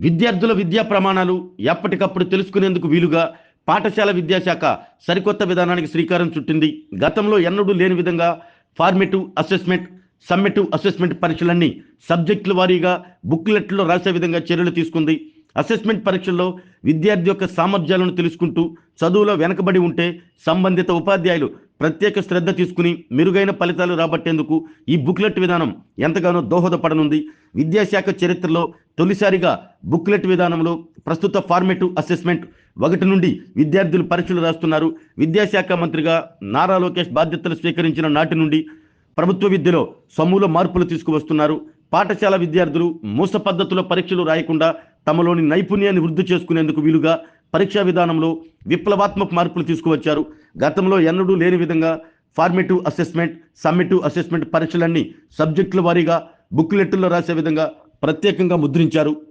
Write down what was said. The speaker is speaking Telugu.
విద్యార్థుల విద్యా ప్రమాణాలు ఎప్పటికప్పుడు తెలుసుకునేందుకు వీలుగా పాఠశాల విద్యాశాఖ సరికొత్త విధానానికి శ్రీకారం చుట్టింది. గతంలో ఎన్నడూ లేని విధంగా ఫార్మేటివ్ అసెస్మెంట్, సమ్మేటివ్ అసెస్మెంట్ పరీక్షలన్నీ సబ్జెక్టుల వారీగా బుక్లెట్లో రాసే విధంగా చర్యలు తీసుకుంది. అసెస్మెంట్ పరీక్షల్లో విద్యార్థి యొక్క సామర్థ్యాలను తెలుసుకుంటూ చదువులో వెనకబడి ఉంటే సంబంధిత ఉపాధ్యాయులు ప్రత్యేక శ్రద్ధ తీసుకుని మెరుగైన ఫలితాలు రాబట్టేందుకు ఈ బుక్లెట్ విధానం ఎంతగానో దోహదపడనుంది. విద్యాశాఖ చరిత్రలో తొలిసారిగా బుక్లెట్ విధానంలో ప్రస్తుత ఫార్మేటివ్ అసెస్మెంట్ 1 నుండి విద్యార్థులు పరీక్షలు రాస్తున్నారు. విద్యాశాఖ మంత్రిగా నారా లోకేష్ బాధ్యతలు స్వీకరించిన నాటి నుండి ప్రభుత్వ విద్యలో సమూల మార్పులు తీసుకువస్తున్నారు. పాఠశాల విద్యార్థులు మూస పద్ధతిలో పరీక్షలు రాయకుండా తమలోని నైపుణ్యాన్ని వృద్ధి చేసుకునేందుకు వీలుగా పరీక్షా విధానంలో విప్లవాత్మక మార్పులు తీసుకువచ్చారు. గతంలో ఎన్నడూ లేని విధంగా ఫార్మేటివ్ అసెస్మెంట్, సమ్మేటివ్ అసెస్మెంట్ పరీక్షలన్నీ సబ్జెక్టుల వారీగా బుక్లెట్లో రాసే విధంగా ప్రత్యేకంగా ముద్రించారు.